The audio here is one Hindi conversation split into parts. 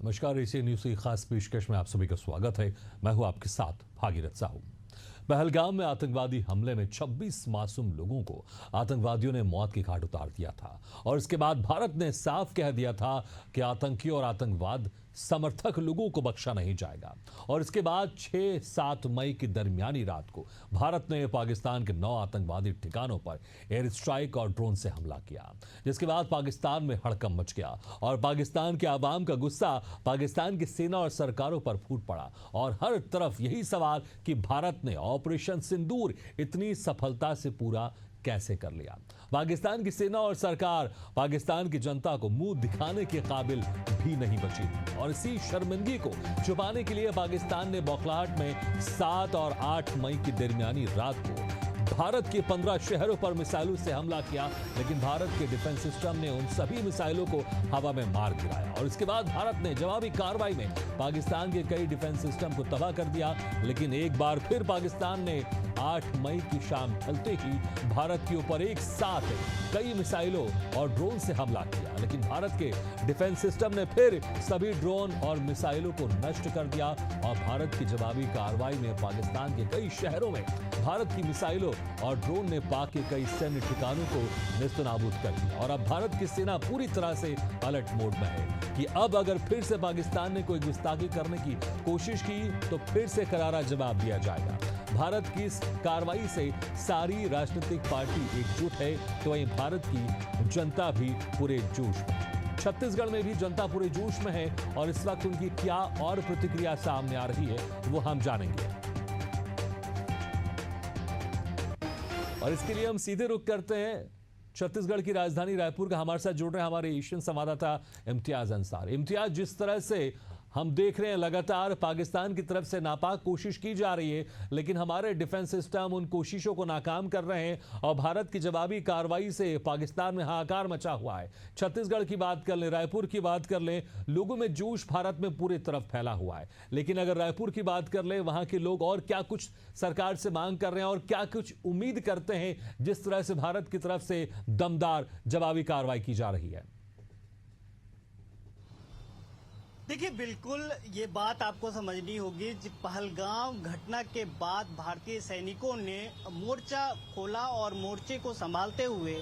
नमस्कार, एशियन न्यूज की खास पेशकश में आप सभी का स्वागत है। मैं हूं आपके साथ भागीरथ साहू। पहलगाम में आतंकवादी हमले में 26 मासूम लोगों को आतंकवादियों ने मौत की घाट उतार दिया था और इसके बाद भारत ने साफ कह दिया था कि आतंकी और आतंकवाद समर्थक लोगों को बख्शा नहीं जाएगा। और इसके बाद 6-7 मई की दरमियानी रात को भारत ने पाकिस्तान के 9 आतंकवादी ठिकानों पर एयर स्ट्राइक और ड्रोन से हमला किया, जिसके बाद पाकिस्तान में हड़कंप मच गया और पाकिस्तान के आवाम का गुस्सा पाकिस्तान की सेना और सरकारों पर फूट पड़ा और हर तरफ यही सवाल कि भारत ने ऑपरेशन सिंदूर इतनी सफलता से पूरा कैसे कर लिया। पाकिस्तान की सेना और सरकार पाकिस्तान की जनता को मुंह दिखाने के काबिल भी नहीं बची और इसी शर्मिंदगी को छुपाने के लिए पाकिस्तान ने बौखलाहट में 7 और 8 मई की दरमियानी रात को भारत के 15 शहरों पर मिसाइलों से हमला किया, लेकिन भारत के डिफेंस सिस्टम ने उन सभी मिसाइलों को हवा में मार गिराया और इसके बाद भारत ने जवाबी कार्रवाई में पाकिस्तान के कई डिफेंस सिस्टम को तबाह कर दिया। लेकिन एक बार फिर पाकिस्तान ने 8 मई की शाम ढलते ही भारत के ऊपर एक साथ कई मिसाइलों और ड्रोन से हमला किया, लेकिन भारत के डिफेंस सिस्टम ने फिर सभी ड्रोन और मिसाइलों को नष्ट कर दिया और भारत की जवाबी कार्रवाई में पाकिस्तान के कई शहरों में भारत की मिसाइलों और ड्रोन ने पाक के कई सैन्य ठिकानों को नेस्तनाबूद कर दिया। और अब भारत की सेना पूरी तरह से अलर्ट मोड में है कि अब अगर फिर से पाकिस्तान ने कोई गुस्ताखी करने की कोशिश की तो फिर से करारा जवाब दिया जाएगा। भारत की इस कार्रवाई से सारी राजनीतिक पार्टी एकजुट है, तो वहीं भारत की जनता भी पूरे जोश में है। छत्तीसगढ़ में भी जनता पूरे जोश में है और इस वक्त उनकी क्या और प्रतिक्रिया सामने आ रही है वो हम जानेंगे। और इसके लिए हम सीधे रुख करते हैं छत्तीसगढ़ की राजधानी रायपुर का। हमारे साथ जुड़ रहे हैं हमारे एशियन संवाददाता इम्तियाज अंसार। इम्तियाज, जिस तरह से हम देख रहे हैं लगातार पाकिस्तान की तरफ से नापाक कोशिश की जा रही है, लेकिन हमारे डिफेंस सिस्टम उन कोशिशों को नाकाम कर रहे हैं और भारत की जवाबी कार्रवाई से पाकिस्तान में हाहाकार मचा हुआ है। छत्तीसगढ़ की बात कर लें, रायपुर की बात कर लें, लोगों में जोश भारत में पूरी तरफ फैला हुआ है। लेकिन अगर रायपुर की बात कर लें, वहां के लोग और क्या कुछ सरकार से मांग कर रहे हैं और क्या कुछ उम्मीद करते हैं जिस तरह से भारत की तरफ से दमदार जवाबी कार्रवाई की जा रही है? देखिए, बिल्कुल ये बात आपको समझनी होगी। पहलगाम घटना के बाद भारतीय सैनिकों ने मोर्चा खोला और मोर्चे को संभालते हुए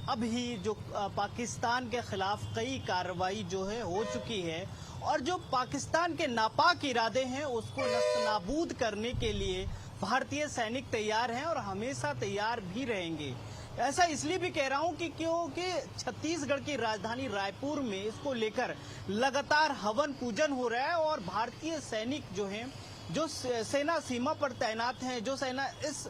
अभी जो पाकिस्तान के खिलाफ कई कार्रवाई जो है हो चुकी है और जो पाकिस्तान के नापाक इरादे हैं उसको नस्तनाबूद करने के लिए भारतीय सैनिक तैयार हैं और हमेशा तैयार भी रहेंगे। ऐसा इसलिए भी कह रहा हूं कि क्योंकि छत्तीसगढ़ की राजधानी रायपुर में इसको लेकर लगातार हवन पूजन हो रहा है और भारतीय सैनिक जो हैं, जो सेना सीमा पर तैनात हैं, जो सेना इस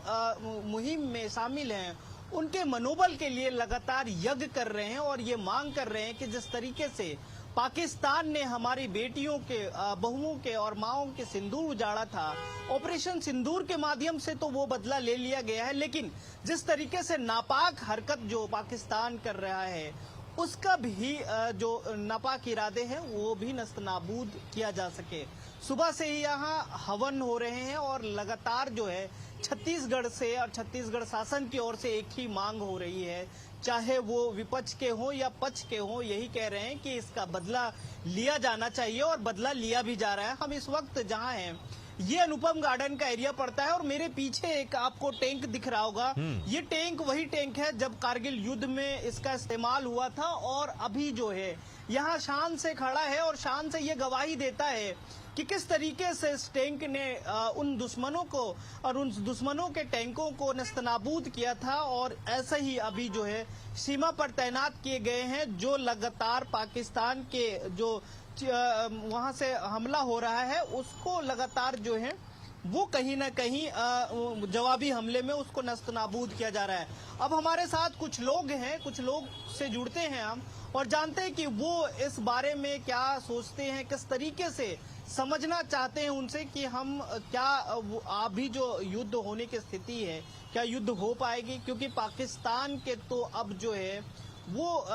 मुहिम में शामिल हैं, उनके मनोबल के लिए लगातार यज्ञ कर रहे हैं और ये मांग कर रहे हैं कि जिस तरीके से पाकिस्तान ने हमारी बेटियों के, बहुओं के और माओं के सिंदूर उजाड़ा था, ऑपरेशन सिंदूर के माध्यम से तो वो बदला ले लिया गया है, लेकिन जिस तरीके से नापाक हरकत जो पाकिस्तान कर रहा है उसका भी जो नापाक इरादे हैं वो भी नस्तनाबूद किया जा सके। सुबह से ही यहाँ हवन हो रहे हैं और लगातार जो है छत्तीसगढ़ से और छत्तीसगढ़ शासन की ओर से एक ही मांग हो रही है, चाहे वो विपक्ष के हों या पक्ष के हों, यही कह रहे हैं कि इसका बदला लिया जाना चाहिए और बदला लिया भी जा रहा है। हम इस वक्त जहां हैं ये अनुपम गार्डन का एरिया पड़ता है और मेरे पीछे एक आपको टैंक दिख रहा होगा। ये टैंक वही टैंक है जब कारगिल युद्ध में इसका इस्तेमाल हुआ था और अभी जो है यहाँ शान से खड़ा है और शान से ये गवाही देता है कि किस तरीके से इस टैंक ने उन दुश्मनों को और उन दुश्मनों के टैंकों को नस्तनाबूद किया था। और ऐसा ही अभी जो है सीमा पर तैनात किए गए हैं जो लगातार पाकिस्तान के जो वहां से हमला हो रहा है उसको लगातार जो है वो कहीं ना कहीं जवाबी हमले में उसको नस्तनाबूद किया जा रहा है। अब हमारे साथ कुछ लोग हैं, कुछ लोग से जुड़ते हैं हम और जानते हैं कि वो इस बारे में क्या सोचते हैं, किस तरीके से समझना चाहते हैं उनसे कि हम क्या अभी जो युद्ध होने की स्थिति है क्या युद्ध हो पाएगी, क्योंकि पाकिस्तान के तो अब जो है वो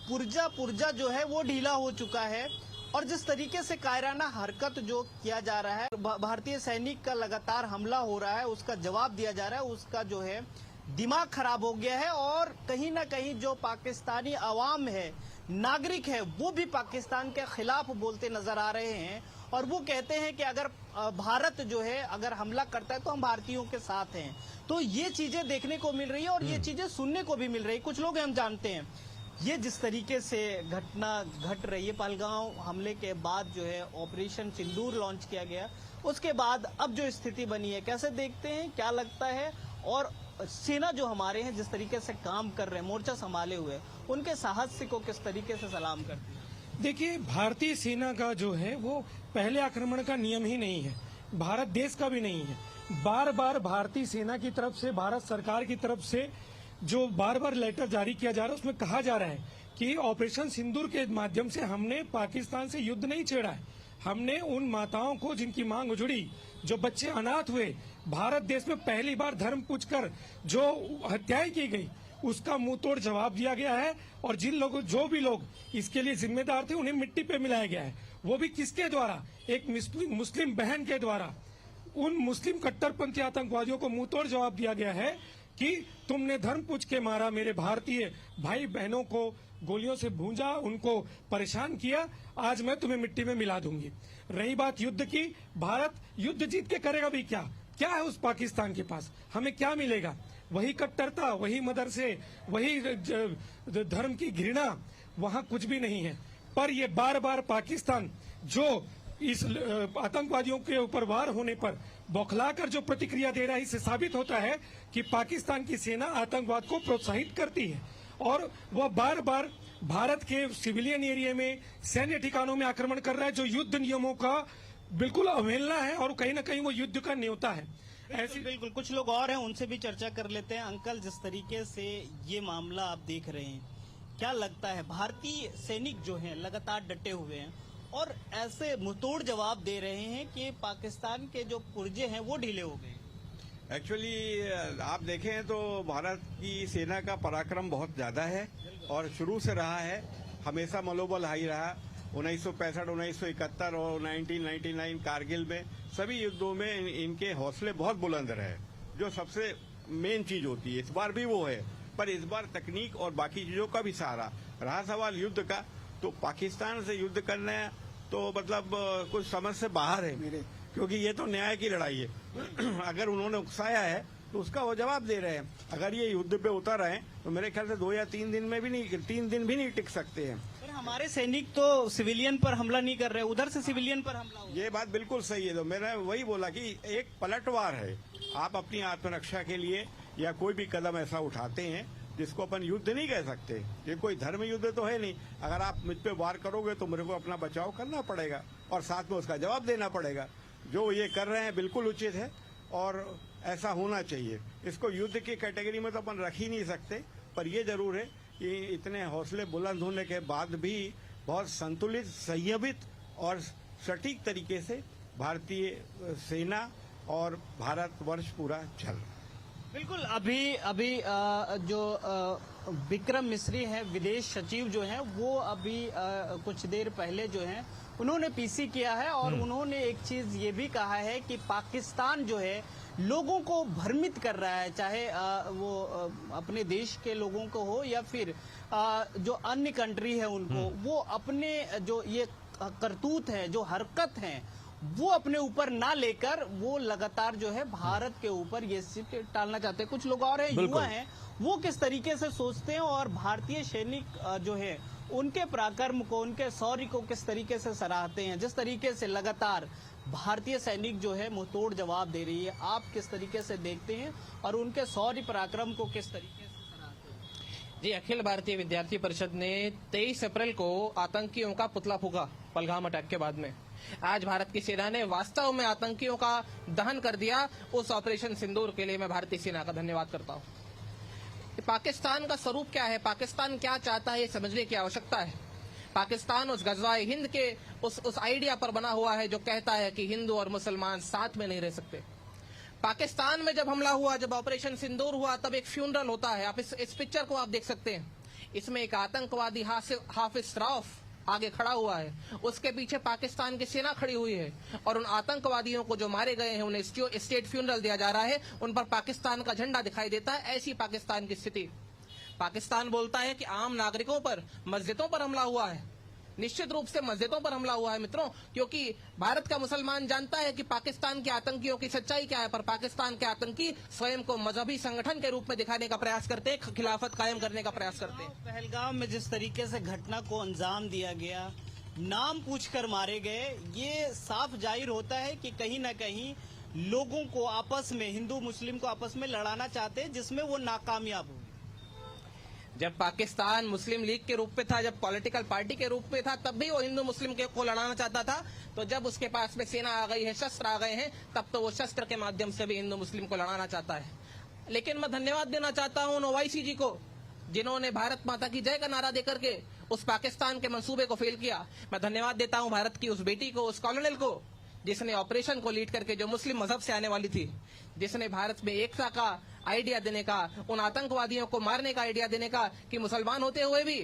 पुर्जा जो है वो ढीला हो चुका है और जिस तरीके से कायराना हरकत जो किया जा रहा है, भारतीय सैनिक का लगातार हमला हो रहा है, उसका जवाब दिया जा रहा है, उसका जो है दिमाग खराब हो गया है और कहीं ना कहीं जो पाकिस्तानी अवाम है, नागरिक है वो भी पाकिस्तान के खिलाफ बोलते नजर आ रहे हैं और वो कहते हैं कि अगर भारत जो है अगर हमला करता है तो हम भारतीयों के साथ हैं। तो ये चीजें देखने को मिल रही है और ये चीजें सुनने को भी मिल रही है। कुछ लोग हम जानते हैं ये जिस तरीके से घटना घट रही है, पहलगांव हमले के बाद जो है ऑपरेशन सिंदूर लॉन्च किया गया, उसके बाद अब जो स्थिति बनी है कैसे देखते हैं, क्या लगता है? और सेना जो हमारे हैं जिस तरीके से काम कर रहे हैं, मोर्चा संभाले हुए, उनके साहस को किस तरीके से सलाम करते हैं? देखिए, भारतीय सेना का जो है वो पहले आक्रमण का नियम ही नहीं है, भारत देश का भी नहीं है। बार बार भारतीय सेना की तरफ से, भारत सरकार की तरफ से जो बार बार लेटर जारी किया जा रहा है उसमें कहा जा रहा है कि ऑपरेशन सिंदूर के माध्यम से हमने पाकिस्तान से युद्ध नहीं छेड़ा है। हमने उन माताओं को जिनकी मांग उजड़ी, जो बच्चे अनाथ हुए, भारत देश में पहली बार धर्म पूछकर जो हत्याएं की गई, उसका मुंह तोड़ जवाब दिया गया है। और जिन लोगों, जो भी लोग इसके लिए जिम्मेदार थे, उन्हें मिट्टी पे मिलाया गया है। वो भी किसके द्वारा? एक मुस्लिम बहन के द्वारा। उन मुस्लिम कट्टरपंथी आतंकवादियों को मुंह तोड़ जवाब दिया गया है कि तुमने धर्म पूछ के मारा, मेरे भारतीय भाई बहनों को गोलियों से भूंजा, उनको परेशान किया, आज मैं तुम्हें मिट्टी में मिला दूंगी। रही बात युद्ध की, भारत युद्ध जीत के करेगा भी क्या? क्या है उस पाकिस्तान के पास? हमें क्या मिलेगा? वही कट्टरता, वही मदरसे, वही धर्म की घृणा, वहां कुछ भी नहीं है। पर ये बार बार पाकिस्तान जो इस आतंकवादियों के ऊपर वार होने पर बौखलाकर जो प्रतिक्रिया दे रहा है, इससे साबित होता है कि पाकिस्तान की सेना आतंकवाद को प्रोत्साहित करती है और वह बार बार भारत के सिविलियन एरिया में, सैन्य ठिकानों में आक्रमण कर रहा है, जो युद्ध नियमों का बिल्कुल अवहेलना है और कहीं न कहीं वो युद्ध का न्योता है। ऐसी बिल्कुल कुछ लोग और हैं, उनसे भी चर्चा कर लेते हैं। अंकल, जिस तरीके से ये मामला आप देख रहे हैं, क्या लगता है भारतीय सैनिक जो हैं लगातार डटे हुए हैं और ऐसे मुंहतोड़ जवाब दे रहे हैं कि पाकिस्तान के जो पुर्जे हैं वो ढीले हो गए? एक्चुअली आप देखें तो भारत की सेना का पराक्रम बहुत ज्यादा है और शुरू से रहा है, हमेशा मनोबल हाई रहा। 1965, 1971 और 1999 कारगिल में सभी युद्धों में इनके हौसले बहुत बुलंद रहे, जो सबसे मेन चीज होती है। इस बार भी वो है, पर इस बार तकनीक और बाकी चीजों का भी सहारा रहा। सवाल युद्ध का, तो पाकिस्तान से युद्ध करना तो मतलब कुछ समझ से बाहर है मेरे, क्योंकि ये तो न्याय की लड़ाई है। अगर उन्होंने उकसाया है तो उसका वो जवाब दे रहे हैं। अगर ये युद्ध पे उतर आए तो मेरे ख्याल से 2 या 3 दिन में भी नहीं, 3 दिन भी नहीं टिक सकते हैं। पर हमारे सैनिक तो सिविलियन पर हमला नहीं कर रहे, उधर से सिविलियन पर हमला हो। ये बात बिल्कुल सही है। तो मैंने वही बोला कि एक पलटवार है। आप अपनी आत्मरक्षा के लिए या कोई भी कदम ऐसा उठाते हैं जिसको अपन युद्ध नहीं कह सकते, ये कोई धर्म युद्ध तो है नहीं। अगर आप मुझ पे वार करोगे तो मेरे को अपना बचाव करना पड़ेगा और साथ में उसका जवाब देना पड़ेगा। जो ये कर रहे हैं बिल्कुल उचित है और ऐसा होना चाहिए। इसको युद्ध की कैटेगरी में तो अपन रख ही नहीं सकते, पर यह जरूर है कि इतने हौसले बुलंद होने के बाद भी बहुत संतुलित, संयमित और सटीक तरीके से भारतीय सेना और भारतवर्ष पूरा चल रहा है। बिल्कुल। अभी जो विक्रम मिस्री हैं, विदेश सचिव जो हैं, वो अभी कुछ देर पहले जो हैं उन्होंने पीसी किया है और उन्होंने एक चीज ये भी कहा है कि पाकिस्तान जो है लोगों को भ्रमित कर रहा है, चाहे वो अपने देश के लोगों को हो या फिर जो अन्य कंट्री है उनको, वो अपने जो ये करतूत है, जो हरकत है, वो अपने ऊपर ना लेकर वो लगातार जो है भारत के ऊपर ये सिर्फ टालना चाहते हैं। कुछ लोग और हैं, युवा हैं, वो किस तरीके से सोचते हैं और भारतीय सैनिक जो है उनके पराक्रम को, उनके शौर्य को किस तरीके से सराहते हैं। जिस तरीके से लगातार भारतीय सैनिक जो है मुंहतोड़ जवाब दे रही है, आप किस तरीके से देखते हैं और उनके शौर्य पराक्रम को किस तरीके से सराहते हैं? जी, अखिल भारतीय विद्यार्थी परिषद ने 23 अप्रैल को आतंकियों का पुतला फूका पहलगाम अटैक के बाद में। आज भारत की सेना ने वास्तव में आतंकियों का दहन कर दिया। उस ऑपरेशन सिंदूर के लिए मैं भारतीय सेना का धन्यवाद करता हूँ। पाकिस्तान का स्वरूप क्या है, पाकिस्तान क्या चाहता है, ये समझने की आवश्यकता है। पाकिस्तान उस गजवाए हिंद के उस आइडिया पर बना हुआ है जो कहता है कि हिंदू और मुसलमान साथ में नहीं रह सकते। पाकिस्तान में जब हमला हुआ, जब ऑपरेशन सिंदूर हुआ, तब एक फ्यूनरल होता है। आप इस पिक्चर को आप देख सकते हैं। इसमें एक आतंकवादी हाफिज रऊफ आगे खड़ा हुआ है, उसके पीछे पाकिस्तान की सेना खड़ी हुई है और उन आतंकवादियों को जो मारे गए हैं उन्हें स्टेट फ्यूनरल दिया जा रहा है, उन पर पाकिस्तान का झंडा दिखाई देता है। ऐसी पाकिस्तान की स्थिति। पाकिस्तान बोलता है कि आम नागरिकों पर, मस्जिदों पर हमला हुआ है। निश्चित रूप से मस्जिदों पर हमला हुआ है मित्रों, क्योंकि भारत का मुसलमान जानता है कि पाकिस्तान के आतंकियों की सच्चाई क्या है, पर पाकिस्तान के आतंकी स्वयं को मजहबी संगठन के रूप में दिखाने का प्रयास करते हैं, खिलाफत कायम करने का प्रयास करते हैं। पहलगाम में जिस तरीके से घटना को अंजाम दिया गया, नाम पूछकर मारे गए, ये साफ जाहिर होता है कि कहीं ना कहीं लोगों को आपस में, हिंदू मुस्लिम को आपस में लड़ाना चाहते हैं, जिसमें वो नाकामयाब हुए। जब पाकिस्तान मुस्लिम लीग के रूप में था, जब पॉलिटिकल पार्टी के रूप में था, तब भी वो हिंदू मुस्लिम को लड़ाना चाहता था। तो जब उसके पास में सेना आ गई है, शस्त्र आ गए हैं, तब तो वो शस्त्र के माध्यम से भी हिंदू मुस्लिम को लड़ाना चाहता है। लेकिन मैं धन्यवाद देना चाहता हूं उन ओवैसी जी को, जिन्होंने भारत माता की जय का नारा देकर के उस पाकिस्तान के मंसूबे को फेल किया। मैं धन्यवाद देता हूं भारत की उस बेटी को, उस कॉलोनल को, जिसने ऑपरेशन को लीड करके, जो मुस्लिम मजहब से आने वाली थी, जिसने भारत में एकता का आइडिया देने का, उन आतंकवादियों को मारने का आइडिया देने का, कि मुसलमान होते हुए भी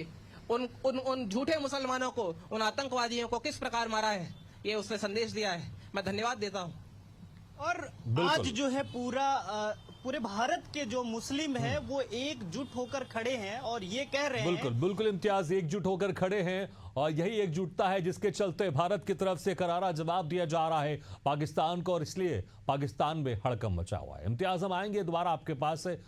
उन झूठे मुसलमानों को, उन आतंकवादियों को किस प्रकार मारा है, ये उसने संदेश दिया है। मैं धन्यवाद देता हूं। और आज जो है पूरे भारत के जो मुस्लिम हैं वो एकजुट होकर खड़े हैं और ये कह रहे हैं, बिल्कुल इम्तियाज, एकजुट होकर खड़े हैं और यही एकजुटता है जिसके चलते भारत की तरफ से करारा जवाब दिया जा रहा है पाकिस्तान को, और इसलिए पाकिस्तान में हड़कंप मचा हुआ है। इम्तियाज, हम आएंगे दोबारा आपके पास से